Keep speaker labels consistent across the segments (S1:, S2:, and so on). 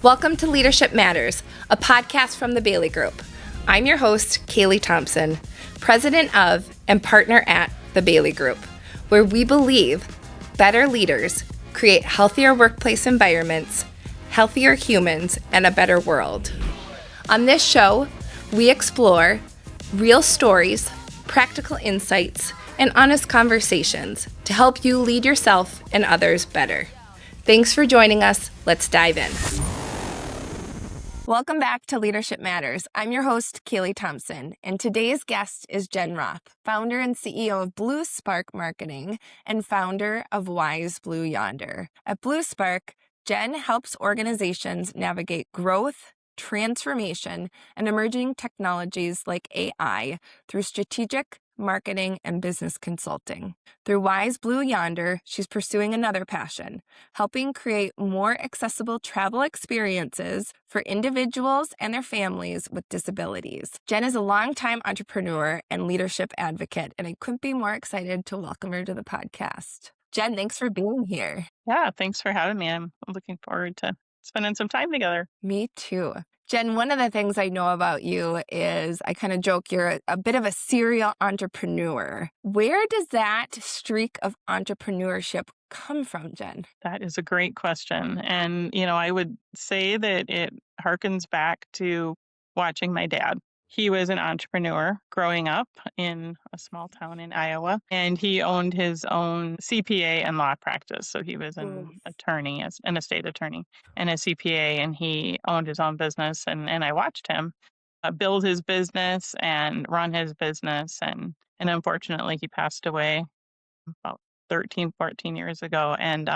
S1: Welcome to Leadership Matters, a podcast from the Bailey Group. I'm your host, Kaylee Thomsen, president of and partner at the Bailey Group, where we believe better leaders create healthier workplace environments, healthier humans, and a better world. On this show, we explore real stories, practical insights, and honest conversations to help you lead yourself and others better. Thanks for joining us. Let's dive in. Welcome back to Leadership Matters. I'm your host, Kaylee Thomsen, and today's guest is Jen Roth, founder and CEO of Sparq Marketing and founder of Wise Blue Yonder. At Sparq, Jen helps organizations navigate growth, transformation, and emerging technologies like AI through strategic marketing and business consulting. Through Wise Blue Yonder, she's pursuing another passion, helping create more accessible travel experiences for individuals and their families with disabilities. Jen is a longtime entrepreneur and leadership advocate, and I couldn't be more excited to welcome her to the podcast. Jen, thanks for being here.
S2: Yeah, thanks for having me. I'm looking forward to spending some time together.
S1: Me too. Jen, one of the things I know about you is I kind of joke you're a bit of a serial entrepreneur. Where does that streak of entrepreneurship come from, Jen?
S2: That is a great question. And, I would say that it harkens back to watching my dad. He was an entrepreneur growing up in a small town in Iowa, and he owned his own CPA and law practice. So he was an attorney, an estate attorney, and a CPA, and he owned his own business. And I watched him build his business and run his business. And unfortunately, he passed away about 13, 14 years ago. And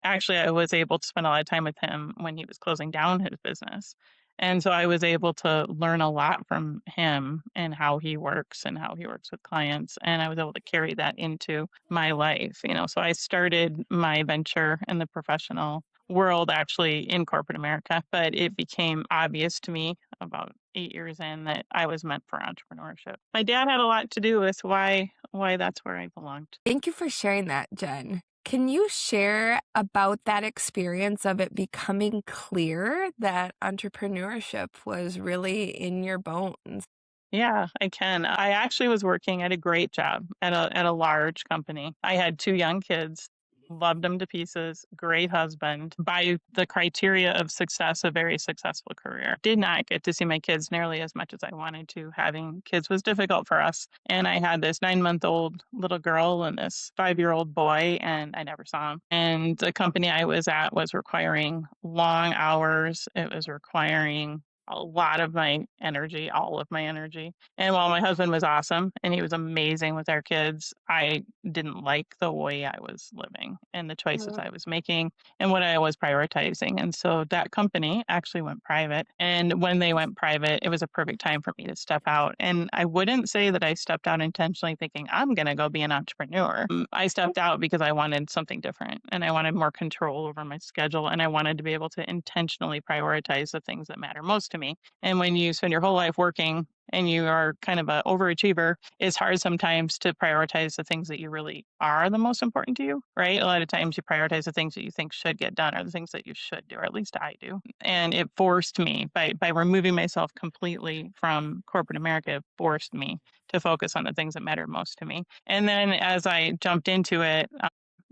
S2: actually, I was able to spend a lot of time with him when he was closing down his business. And so I was able to learn a lot from him and how he works with clients. And I was able to carry that into my life, So I started my venture in the professional world actually in corporate America, but it became obvious to me about 8 years in that I was meant for entrepreneurship. My dad had a lot to do with why that's where I belonged.
S1: Thank you for sharing that, Jen. Can you share about that experience of it becoming clear that entrepreneurship was really in your bones?
S2: Yeah, I can. I actually was working at a great job at a large company. I had 2 young kids, loved them to pieces, great husband. By the criteria of success, a very successful career. Did not get to see my kids nearly as much as I wanted to. Having kids was difficult for us. And I had this 9-month-old little girl and this 5-year-old boy, and I never saw them. And the company I was at was requiring long hours. It was requiring a lot of my energy, all of my energy. And while my husband was awesome and he was amazing with our kids, I didn't like the way I was living and the choices I was making and what I was prioritizing. And so that company actually went private. And when they went private, it was a perfect time for me to step out. And I wouldn't say that I stepped out intentionally thinking, I'm going to go be an entrepreneur. I stepped out because I wanted something different and I wanted more control over my schedule. And I wanted to be able to intentionally prioritize the things that matter most to me. And when you spend your whole life working and you are kind of an overachiever, it's hard sometimes to prioritize the things that you really are the most important to you, right? A lot of times you prioritize the things that you think should get done or the things that you should do, or at least I do. And it forced me, by removing myself completely from corporate America, it forced me to focus on the things that matter most to me. And then as I jumped into it,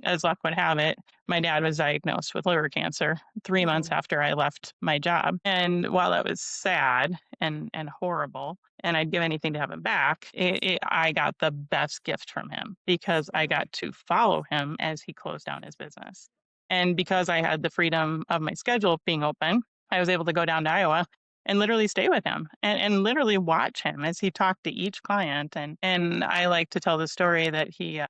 S2: as luck would have it, my dad was diagnosed with liver cancer 3 months after I left my job. And while that was sad and horrible, and I'd give anything to have him back, I got the best gift from him because I got to follow him as he closed down his business. And because I had the freedom of my schedule being open, I was able to go down to Iowa and literally stay with him and literally watch him as he talked to each client. And I like to tell the story that he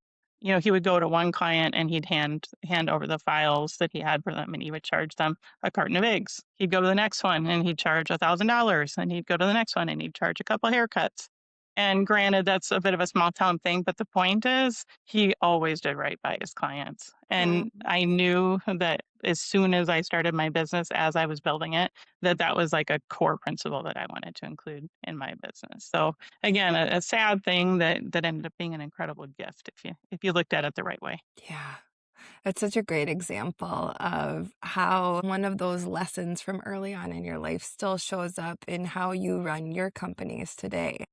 S2: would go to one client and he'd hand over the files that he had for them and he would charge them a carton of eggs. He'd go to the next one and he'd charge $1,000. And he'd go to the next one and he'd charge a couple of haircuts. And granted, that's a bit of a small town thing, but the point is he always did right by his clients. And I knew that as soon as I started my business, as I was building it, that was like a core principle that I wanted to include in my business. So again, a sad thing that ended up being an incredible gift if you looked at it the right way.
S1: Yeah. That's such a great example of how one of those lessons from early on in your life still shows up in how you run your companies today.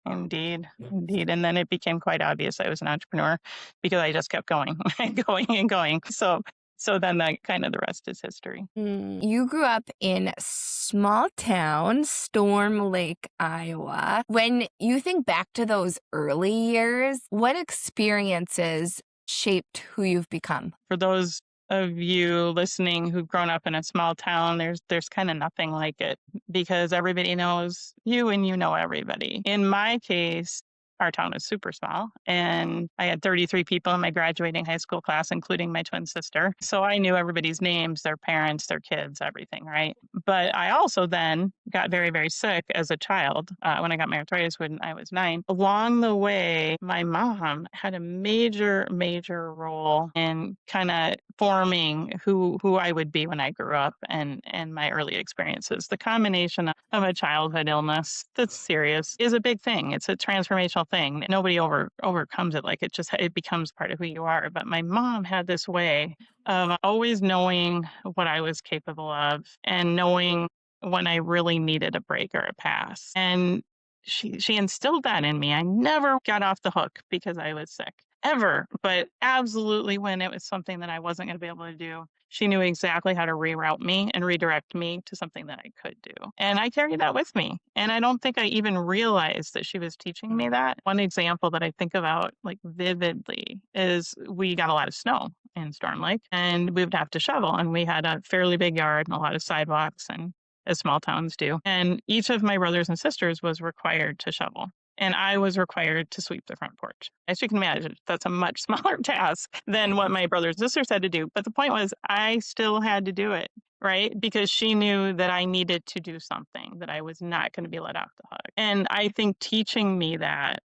S2: Indeed, indeed. And then it became quite obvious I was an entrepreneur because I just kept going and going and going. So then that kind of the rest is history.
S1: You grew up in small town, Storm Lake, Iowa. When you think back to those early years, what experiences shaped who you've become?
S2: For those of you listening who've grown up in a small town, there's kind of nothing like it because everybody knows you and you know everybody. In my case, our town is super small, and I had 33 people in my graduating high school class, including my twin sister. So I knew everybody's names, their parents, their kids, everything, right? But I also then got very, very sick as a child when I got my arthritis when I was 9. Along the way, my mom had a major, major role in kind of forming who I would be when I grew up and my early experiences. The combination of a childhood illness that's serious is a big thing. It's a transformational thing. Nobody overcomes it. Like it becomes part of who you are. But my mom had this way of always knowing what I was capable of and knowing when I really needed a break or a pass. And she instilled that in me. I never got off the hook because I was sick ever, but absolutely when it was something that I wasn't going to be able to do, she knew exactly how to reroute me and redirect me to something that I could do. And I carried that with me. And I don't think I even realized that she was teaching me that. One example that I think about like vividly is we got a lot of snow in Storm Lake and we would have to shovel. And we had a fairly big yard and a lot of sidewalks and as small towns do. And each of my brothers and sisters was required to shovel. And I was required to sweep the front porch. As you can imagine, that's a much smaller task than what my brothers and sisters had to do. But the point was, I still had to do it, right? Because she knew that I needed to do something, that I was not going to be let off the hook. And I think teaching me that,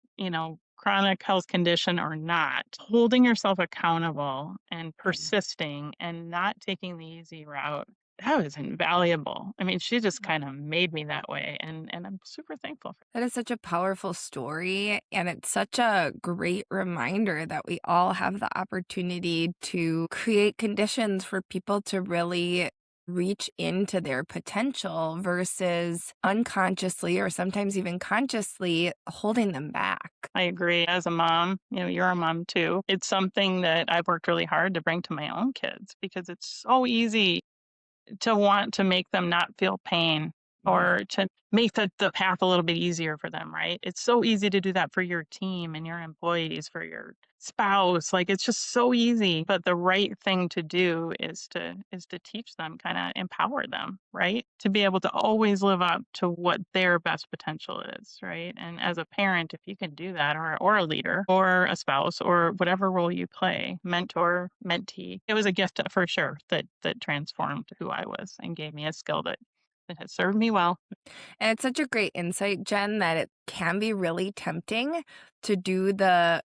S2: chronic health condition or not, holding yourself accountable and persisting and not taking the easy route, that was invaluable. I mean, she just kind of made me that way, and I'm super thankful for
S1: That is such a powerful story, and it's such a great reminder that we all have the opportunity to create conditions for people to really reach into their potential versus unconsciously or sometimes even consciously holding them back.
S2: I agree. As a mom, you're a mom too. It's something that I've worked really hard to bring to my own kids because it's so easy to want to make them not feel pain or to make the path a little bit easier for them, right? It's so easy to do that for your team and your employees, for your spouse. Like it's just so easy. But the right thing to do is to teach them, kind of empower them, right? To be able to always live up to what their best potential is, right? And as a parent, if you can do that, or a leader, or a spouse, or whatever role you play, mentor, mentee, it was a gift for sure that transformed who I was and gave me a skill that has served me well.
S1: And it's such a great insight, Jen, that it can be really tempting to do the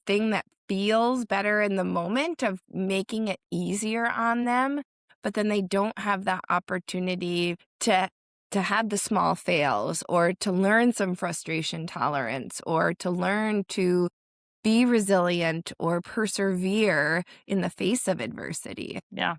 S1: thing that feels better in the moment of making it easier on them, but then they don't have that opportunity to have the small fails or to learn some frustration tolerance or to learn to be resilient or persevere in the face of adversity.
S2: Yeah,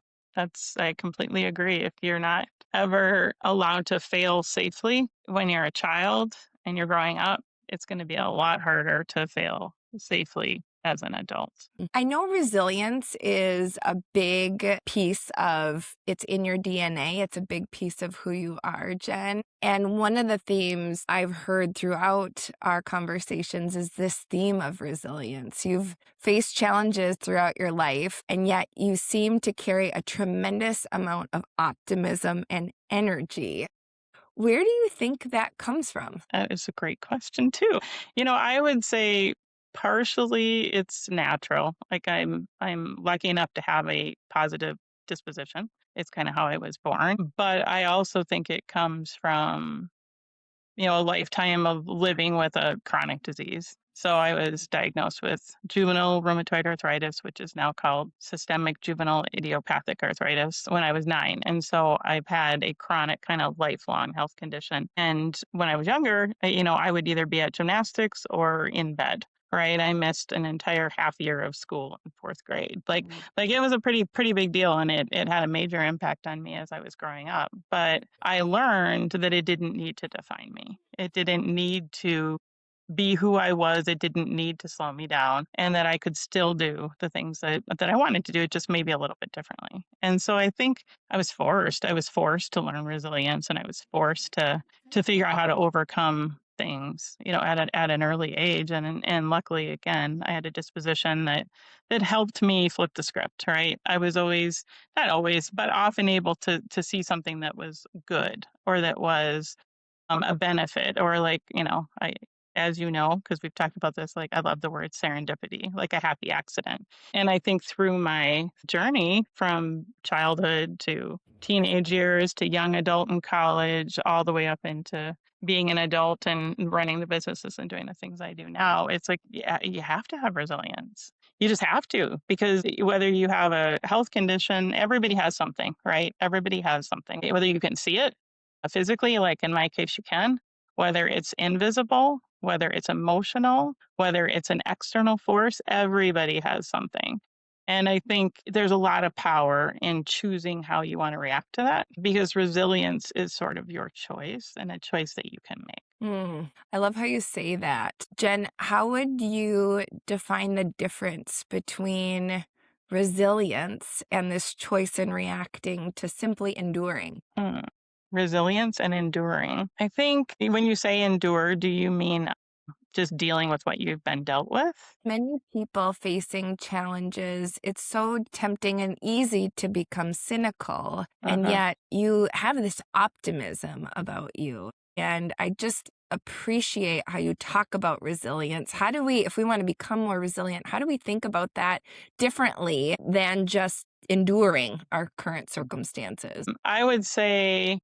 S2: I completely agree. If you're not ever allowed to fail safely when you're a child and you're growing up, it's going to be a lot harder to fail safely as an adult.
S1: I know resilience is a big piece of it's in your DNA. It's a big piece of who you are, Jen. And one of the themes I've heard throughout our conversations is this theme of resilience. You've faced challenges throughout your life, and yet you seem to carry a tremendous amount of optimism and energy. Where do you think that comes from?
S2: That is a great question too. I would say partially it's natural. Like I'm lucky enough to have a positive disposition. It's kind of how I was born, but I also think it comes from a lifetime of living with a chronic disease. So I was diagnosed with juvenile rheumatoid arthritis, which is now called systemic juvenile idiopathic arthritis, when I was 9. And so I've had a chronic kind of lifelong health condition. And when I was younger, I would either be at gymnastics or in bed right? I missed an entire half year of school in fourth grade.
S1: Mm.
S2: Like it was a pretty big deal, and it had a major impact on me as I was growing up. But I learned that it didn't need to define me. It didn't need to be who I was. It didn't need to slow me down, and that I could still do the things that I wanted to do, just maybe a little bit differently. And so I think I was forced to learn resilience, and I was forced to figure out how to overcome things, at an early age. And luckily, again, I had a disposition that helped me flip the script, right? I was always, not always, but often able to see something that was good, or that was a benefit, or like, as you know, because we've talked about this, like I love the word serendipity, like a happy accident. And I think through my journey from childhood to teenage years to young adult and college, all the way up into being an adult and running the businesses and doing the things I do now, it's like, yeah, you have to have resilience. You just have to, because whether you have a health condition, everybody has something, right? Everybody has something, whether you can see it physically, like in my case, you can, whether it's invisible, whether it's emotional, whether it's an external force, everybody has something. And I think there's a lot of power in choosing how you want to react to that, because resilience is sort of your choice, and a choice that you can make.
S1: I love how you say that. Jen, how would you define the difference between resilience and this choice in reacting to simply enduring?
S2: Mm. Resilience and enduring. I think when you say endure, do you mean just dealing with what you've been dealt with?
S1: Many people facing challenges, it's so tempting and easy to become cynical. And
S2: Uh-huh.
S1: yet you have this optimism about you. And I just appreciate how you talk about resilience. How do we, if we want to become more resilient, how do we think about that differently than just enduring our current circumstances?
S2: I would say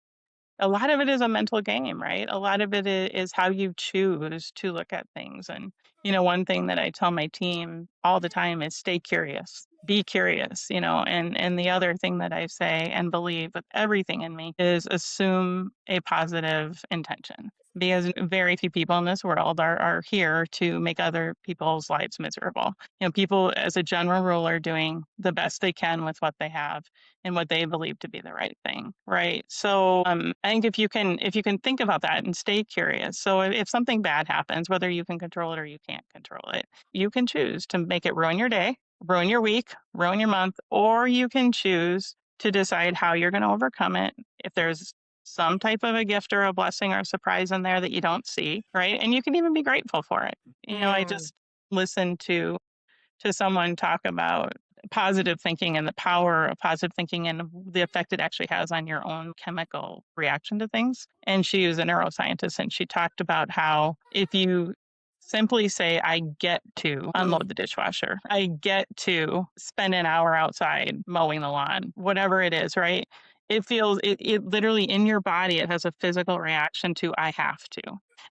S2: a lot of it is a mental game, right? A lot of it is how you choose to look at things. And, one thing that I tell my team all the time is stay curious, be curious, and the other thing that I say and believe with everything in me is assume a positive intention. Because very few people in this world are here to make other people's lives miserable. People, as a general rule, are doing the best they can with what they have and what they believe to be the right thing, right? So I think if you can think about that and stay curious. So if something bad happens, whether you can control it or you can't control it, you can choose to make it ruin your day, ruin your week, ruin your month, or you can choose to decide how you're going to overcome it. If there's some type of a gift or a blessing or a surprise in there that you don't see, right? And you can even be grateful for it. I
S1: Mm,
S2: just listened to someone talk about positive thinking and the power of positive thinking and the effect it actually has on your own chemical reaction to things. And she was a neuroscientist, and she talked about how if you simply say, I get to
S1: mm,
S2: unload the dishwasher, I get to spend an hour outside mowing the lawn, whatever it is, right? It literally in your body, it has a physical reaction to I have to.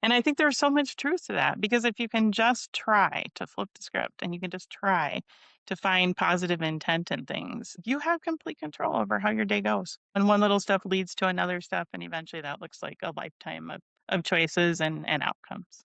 S2: And I think there's so much truth to that, because if you can just try to flip the script and you can just try to find positive intent in things, you have complete control over how your day goes. And one little step leads to another step, and eventually that looks like a lifetime of choices and outcomes.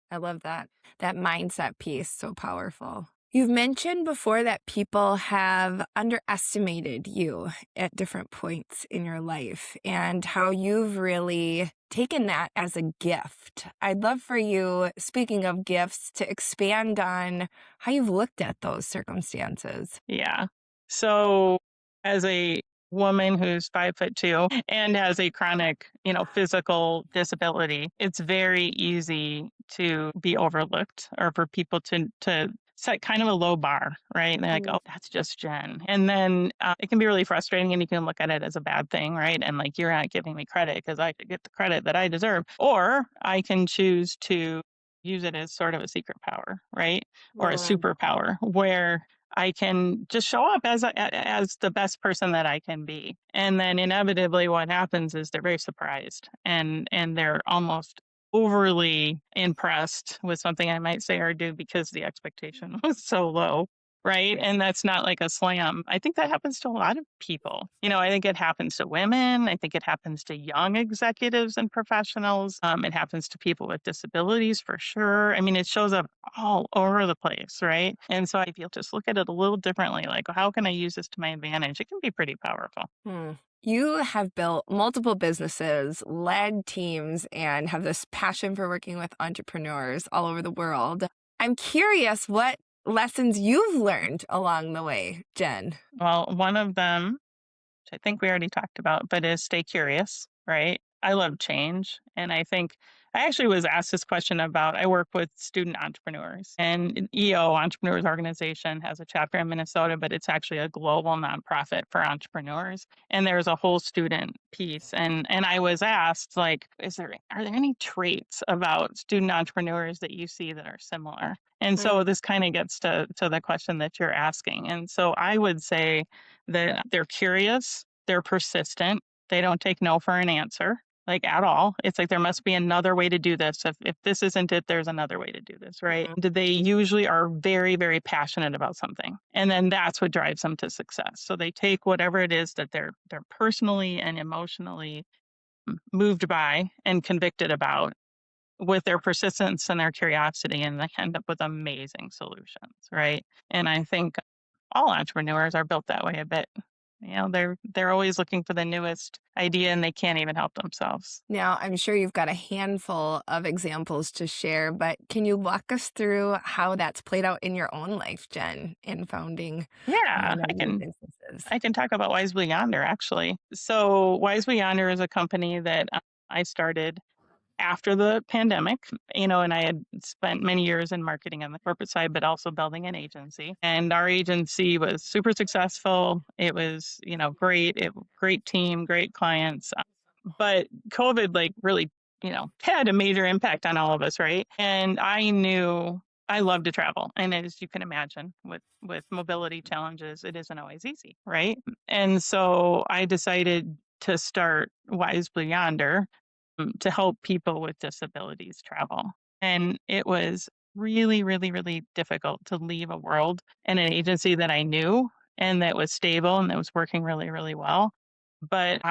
S1: I love that. That mindset piece, so powerful. You've mentioned before that people have underestimated you at different points in your life and how you've really taken that as a gift. I'd love for you, speaking of gifts, to expand on how you've looked at those circumstances.
S2: Yeah. So as a woman who's 5'2" and has a chronic, physical disability, it's very easy to be overlooked, or for people to set kind of a low bar, right? And they're like,
S1: Mm.
S2: oh, that's just Jen. And then it can be really frustrating, and you can look at it as a bad thing, right? And like, you're not giving me credit because I could get the credit that I deserve. Or I can choose to use it as sort of a secret power, right? Or a
S1: Mm.
S2: superpower, where I can just show up as the best person that I can be. And then inevitably what happens is they're very surprised, and they're almost overly impressed with something I might say or do, because the expectation was so low. right? And that's not like a slam. I think that happens to a lot of people. I think it happens to women. I think it happens to young executives and professionals. It happens to people with disabilities for sure. I mean, it shows up all over the place, right? And so if you'll just look at it a little differently, like, how can I use this to my advantage? It can be pretty powerful.
S1: Hmm. You have built multiple businesses, led teams, and have this passion for working with entrepreneurs all over the world. I'm curious what lessons you've learned along the way, Jen.
S2: Well, one of them, which I think we already talked about, but is stay curious, right? I love change. And I think I actually was asked this question about I work with student entrepreneurs, and an EO Entrepreneurs Organization has a chapter in Minnesota, but it's actually a global nonprofit for entrepreneurs. And there's a whole student piece. And I was asked, like, are there any traits about student entrepreneurs that you see that are similar? And
S1: Mm,
S2: so this kind of gets to the question that you're asking. And so I would say that they're curious, they're persistent, they don't take no for an answer, like, at all. It's like there must be another way to do this. If this isn't it, there's another way to do this, right?
S1: mm,
S2: They usually are very, very passionate about something. And then that's what drives them to success. So they take whatever it is that they're personally and emotionally moved by and convicted about with their persistence and their curiosity, and they end up with amazing solutions, right? And I think all entrepreneurs are built that way a bit. They're always looking for the newest idea and they can't even help themselves.
S1: Now, I'm sure you've got a handful of examples to share, but can you walk us through how that's played out in your own life, Jen, in founding
S2: Yeah,
S1: one of your businesses?
S2: I can talk about Wise Blue Yonder actually. So Wise Blue Yonder is a company that I started after the pandemic, and I had spent many years in marketing on the corporate side, but also building an agency. And our agency was super successful. It was, great, great team, great clients. But COVID, like, really, had a major impact on all of us, right? And I knew I love to travel. And as you can imagine, with mobility challenges, it isn't always easy, right? And so I decided to start Wise Blue Yonder to help people with disabilities travel. And it was really, really, really difficult to leave a world and an agency that I knew and that was stable and that was working really, really well. But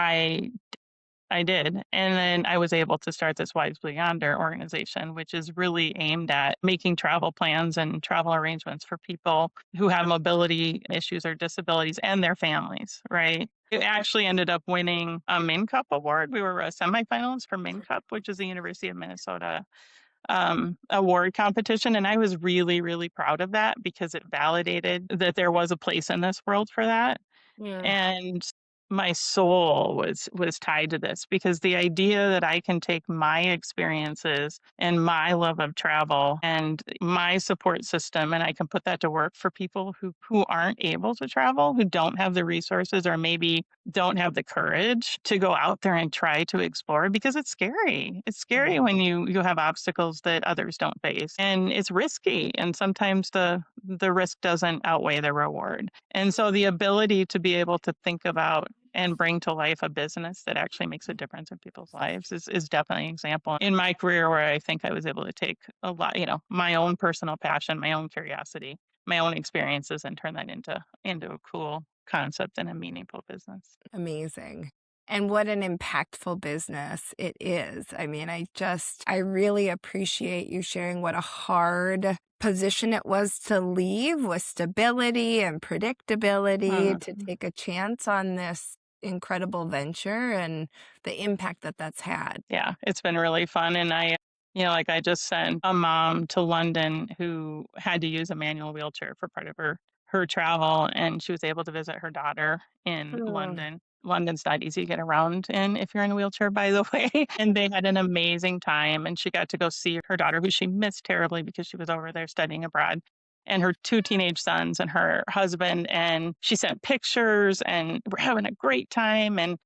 S2: I did. And then I was able to start this Wise Blue Yonder organization, which is really aimed at making travel plans and travel arrangements for people who have mobility issues or disabilities and their families, right? It actually ended up winning a Min Cup award. We were a semifinalist for Min Cup, which is the University of Minnesota award competition. And I was really, really proud of that because it validated that there was a place in this world for that.
S1: Yeah.
S2: And my soul was tied to this because the idea that I can take my experiences and my love of travel and my support system and I can put that to work for people who aren't able to travel, who don't have the resources or maybe don't have the courage to go out there and try to explore because it's scary. It's scary when you have obstacles that others don't face. And it's risky. And sometimes the risk doesn't outweigh the reward. And so the ability to be able to think about and bring to life a business that actually makes a difference in people's lives is definitely an example in my career where I think I was able to take a lot, my own personal passion, my own curiosity, my own experiences and turn that into a cool concept and a meaningful business.
S1: Amazing. And what an impactful business it is. I mean, I really appreciate you sharing what a hard position it was to leave with stability and predictability to
S2: Mhm.
S1: take a chance on this incredible venture and the impact that that's had.
S2: Yeah, it's been really fun. And like I just sent a mom to London who had to use a manual wheelchair for part of her travel, and she was able to visit her daughter in
S1: Mm,
S2: London. London's not easy to get around in if you're in a wheelchair, by the way. And they had an amazing time, and she got to go see her daughter, who she missed terribly because she was over there studying abroad, and her two teenage sons and her husband. And she sent pictures, and we're having a great time. And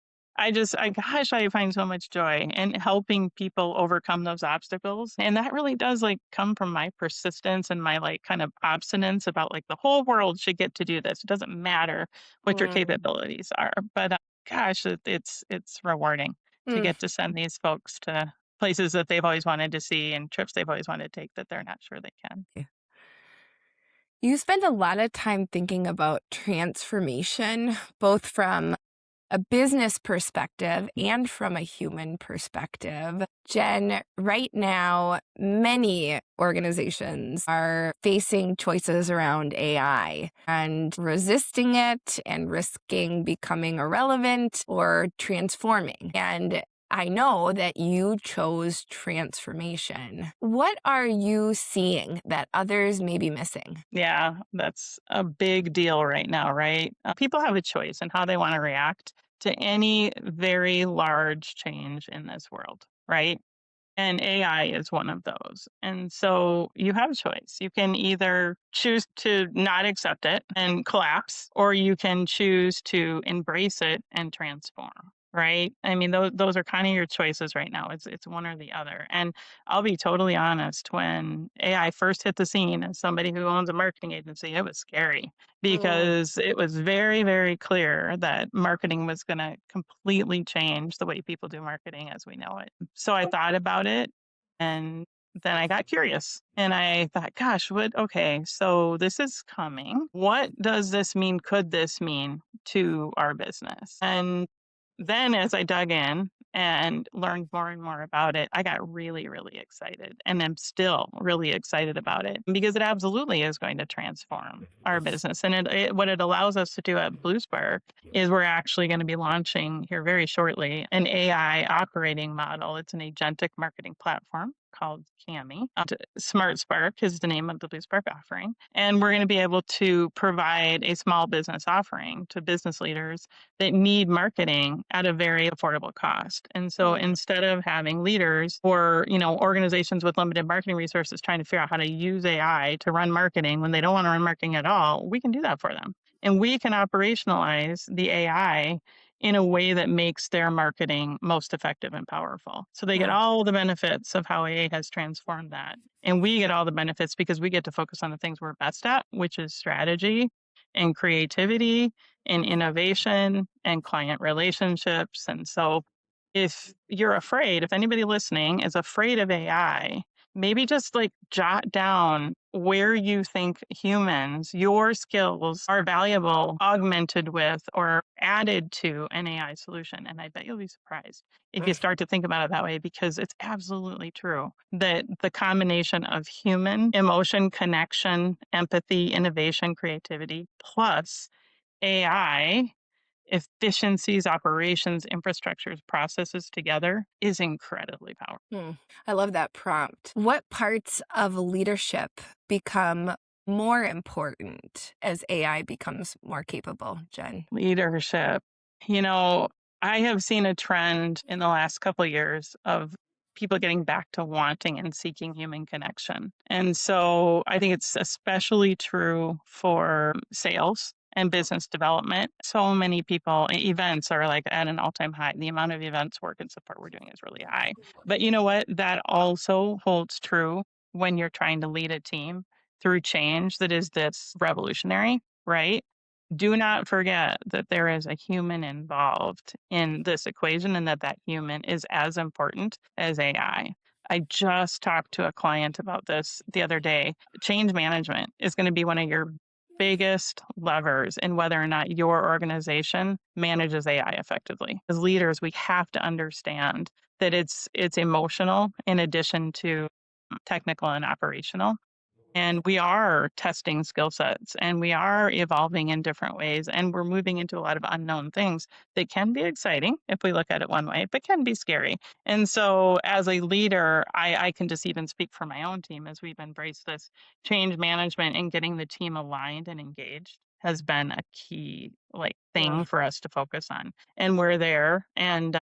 S2: gosh, I find so much joy in helping people overcome those obstacles. And that really does like come from my persistence and my like kind of obstinance about like the whole world should get to do this. It doesn't matter what your
S1: mm,
S2: capabilities are. But gosh, it's rewarding to
S1: mm.
S2: get to send these folks to places that they've always wanted to see and trips they've always wanted to take that they're not sure they can.
S1: You spend a lot of time thinking about transformation, both from a business perspective and from a human perspective. Jen, right now, many organizations are facing choices around AI and resisting it and risking becoming irrelevant or transforming. And I know that you chose transformation. What are you seeing that others may be missing?
S2: Yeah, that's a big deal right now, right? People have a choice in how they want to react to any very large change in this world, right? And AI is one of those. And so you have a choice. You can either choose to not accept it and collapse, or you can choose to embrace it and transform. Right. I mean, those are kind of your choices right now. It's one or the other. And I'll be totally honest, when AI first hit the scene as somebody who owns a marketing agency, it was scary
S1: Mm,
S2: because it was very, very clear that marketing was going to completely change the way people do marketing as we know it. So I thought about it, and then I got curious and I thought, gosh, okay, so this is coming. What does this mean? Could this mean to our business? And then as I dug in and learned more and more about it, I got really, really excited and I'm still really excited about it because it absolutely is going to transform our business. And what it allows us to do at Blue Spark is we're actually going to be launching here very shortly an AI operating model. It's an agentic marketing platform called Cami. Smart Spark is the name of the Blue Spark offering. And we're going to be able to provide a small business offering to business leaders that need marketing at a very affordable cost. And so
S1: mm,
S2: instead of having leaders or, organizations with limited marketing resources trying to figure out how to use AI to run marketing when they don't want to run marketing at all, we can do that for them. And we can operationalize the AI in a way that makes their marketing most effective and powerful. So they get
S1: yeah.
S2: all the benefits of how AI has transformed that. And we get all the benefits because we get to focus on the things we're best at, which is strategy and creativity and innovation and client relationships. And so if you're afraid, if anybody listening is afraid of AI, maybe just like jot down where you think humans, your skills are valuable, augmented with, or added to an AI solution. And I bet you'll be surprised if you start to think about it that way, because it's absolutely true that the combination of human emotion, connection, empathy, innovation, creativity, plus AI efficiencies, operations, infrastructures, processes together is incredibly powerful.
S1: Hmm. I love that prompt. What parts of leadership become more important as AI becomes more capable, Jen?
S2: Leadership. You know, I have seen a trend in the last couple of years of people getting back to wanting and seeking human connection. And so I think it's especially true for sales and business development. So many people, events are like at an all time high. The amount of events work and support we're doing is really high. But you know what? That also holds true when you're trying to lead a team through change that is this revolutionary, right? Do not forget that there is a human involved in this equation and that that human is as important as AI. I just talked to a client about this the other day. Change management is going to be one of your biggest levers in whether or not your organization manages AI effectively. As leaders, we have to understand that it's emotional in addition to technical and operational, and we are testing skill sets and we are evolving in different ways. And we're moving into a lot of unknown things that can be exciting if we look at it one way, but can be scary. And so, as a leader, I can just even speak for my own team as we've embraced this change management and getting the team aligned and engaged has been a key
S1: Yeah.
S2: thing for us to focus on. And we're there. And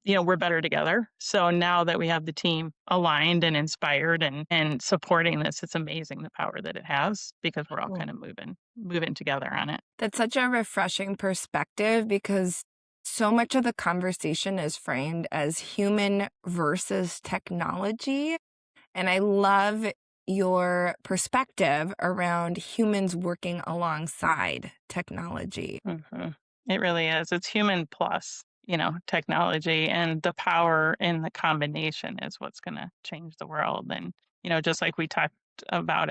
S2: we're better together. So now that we have the team aligned and inspired and supporting this, it's amazing the power that it has because we're all kind of moving together on it.
S1: That's such a refreshing perspective because so much of the conversation is framed as human versus technology. And I love your perspective around humans working alongside technology.
S2: hmm It really is. It's human plus, technology, and the power in the combination is what's going to change the world. And, just like we talked about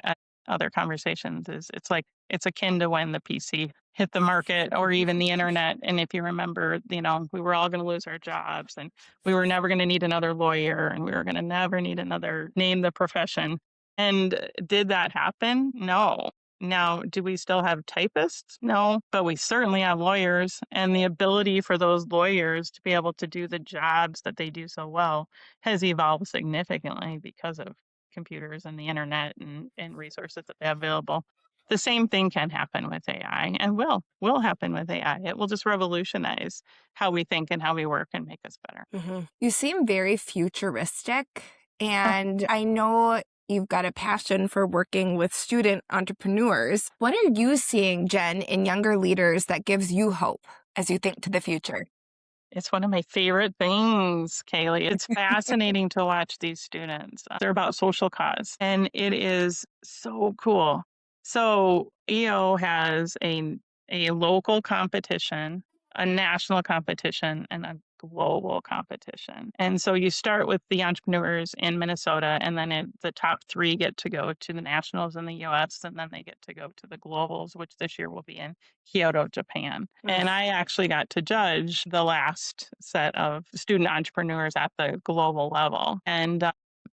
S2: other conversations is it's akin to when the PC hit the market or even the internet. And if you remember, we were all going to lose our jobs and we were never going to need another lawyer and we were going to never need another name the profession. And did that happen? No. Now, do we still have typists? No, but we certainly have lawyers, and the ability for those lawyers to be able to do the jobs that they do so well has evolved significantly because of computers and the internet and resources that they have available. The same thing can happen with AI and will happen with AI. It will just revolutionize how we think and how we work and make us better.
S1: You seem very futuristic, and I know you've got a passion for working with student entrepreneurs. What are you seeing, Jen, in younger leaders that gives you hope as you think to the future?
S2: It's one of my favorite things, Kaylee. It's fascinating to watch these students. They're about social cause, and it is so cool. So EO has a local competition, a national competition, and a global competition. And so you start with the entrepreneurs in Minnesota, and then the top 3 get to go to the nationals in the US, and then they get to go to the globals, which this year will be in Kyoto, Japan. And I actually got to judge the last set of student entrepreneurs at the global level. And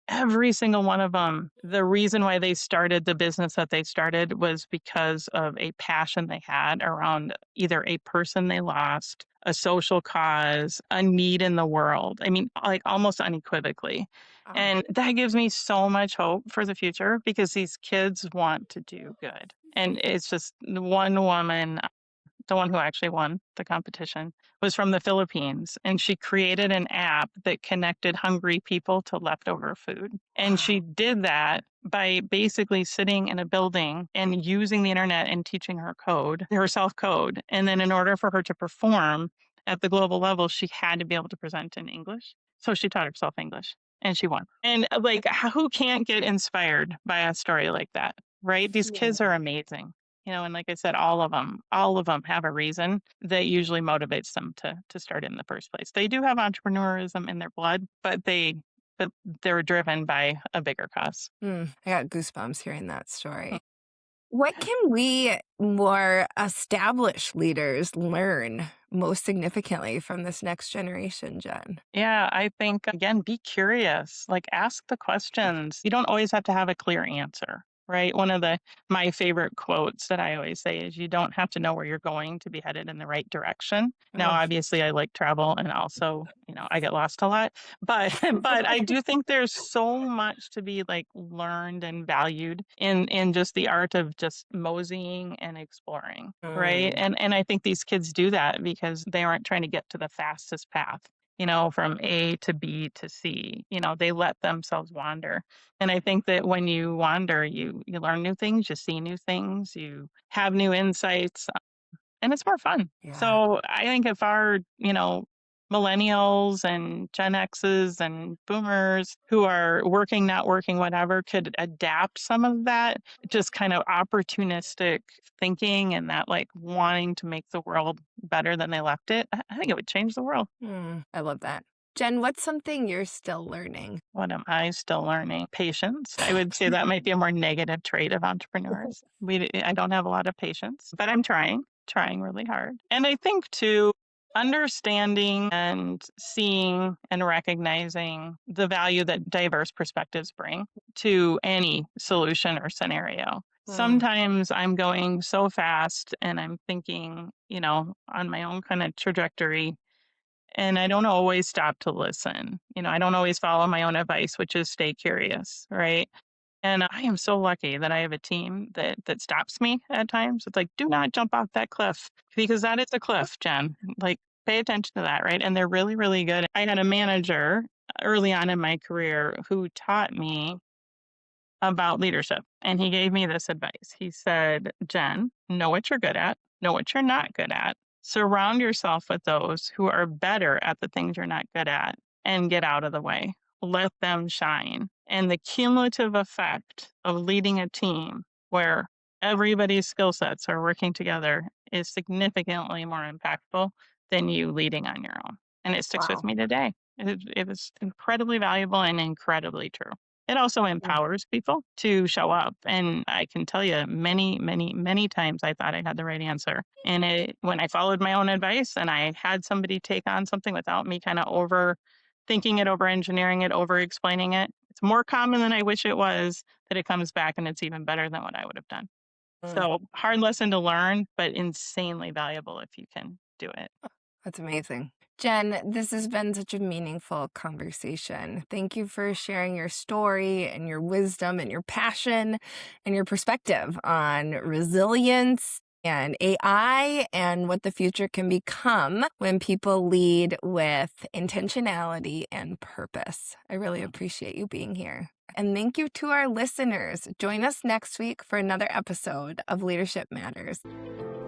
S2: every single one of them, the reason why they started the business that they started was because of a passion they had around either a person they lost, a social cause, a need in the world. I mean, like almost unequivocally. And that gives me so much hope for the future because these kids want to do good. And it's just one woman, the one who actually won the competition, was from the Philippines, and she created an app that connected hungry people to leftover food. And she did that by basically sitting in a building and using the internet and teaching herself code. And then in order for her to perform at the global level, she had to be able to present in English. So she taught herself English and she won. And like, who can't get inspired by a story like that, right? These kids are amazing. And like I said, all of them have a reason that usually motivates them to start in the first place. They do have entrepreneurism in their blood, but they're driven by a bigger cause.
S1: I got goosebumps hearing that story. What can we more established leaders learn most significantly from this next generation, Jen?
S2: Yeah, I think, again, be curious, like ask the questions. You don't always have to have a clear answer, right? One of my favorite quotes that I always say is you don't have to know where you're going to be headed in the right direction. Now, obviously I like travel and also, I get lost a lot, but but I do think there's so much to be like learned and valued in just the art of just moseying and exploring, right? And I think these kids do that because they aren't trying to get to the fastest path, from A to B to C. They let themselves wander. And I think that when you wander, you learn new things, you see new things, you have new insights, and it's more fun.
S1: Yeah.
S2: So I think if our, millennials and Gen X's and boomers who are working, not working, whatever, could adapt some of that just kind of opportunistic thinking and that like wanting to make the world better than they left it, I think it would change the world.
S1: I love that. Jen, what's something you're still learning?
S2: What am I still learning? Patience. I would say that might be a more negative trait of entrepreneurs. I don't have a lot of patience, but I'm trying really hard. And I think too, understanding and seeing and recognizing the value that diverse perspectives bring to any solution or scenario. Sometimes I'm going so fast and I'm thinking, on my own kind of trajectory, and I don't always stop to listen. I don't always follow my own advice, which is stay curious, right? And I am so lucky that I have a team that stops me at times. It's like, do not jump off that cliff because that is a cliff, Jen. Like, pay attention to that, right? And they're really, really good. I had a manager early on in my career who taught me about leadership. And he gave me this advice. He said, Jen, know what you're good at, know what you're not good at. Surround yourself with those who are better at the things you're not good at and get out of the way. Let them shine. And the cumulative effect of leading a team where everybody's skill sets are working together is significantly more impactful than you leading on your own. And it sticks with me today. It was incredibly valuable and incredibly true. It also empowers people to show up. And I can tell you many times I thought I had the right answer. And when I followed my own advice and I had somebody take on something without me kind of over thinking it, over engineering it, over explaining it, it's more common than I wish it was that it comes back and it's even better than what I would have done. So hard lesson to learn, but insanely valuable if you can do it.
S1: That's amazing. Jen, this has been such a meaningful conversation. Thank you for sharing your story and your wisdom and your passion and your perspective on resilience and AI and what the future can become when people lead with intentionality and purpose. I really appreciate you being here. And thank you to our listeners. Join us next week for another episode of Leadership Matters.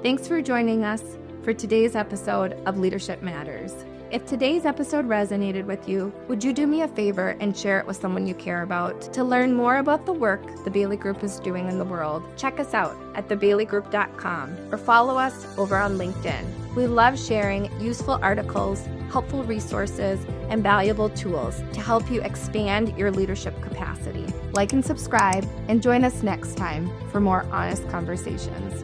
S1: Thanks for joining us for today's episode of Leadership Matters. If today's episode resonated with you, would you do me a favor and share it with someone you care about? To learn more about the work the Bailey Group is doing in the world, check us out at thebaileygroup.com or follow us over on LinkedIn. We love sharing useful articles, helpful resources, and valuable tools to help you expand your leadership capacity. Like and subscribe, and join us next time for more honest conversations.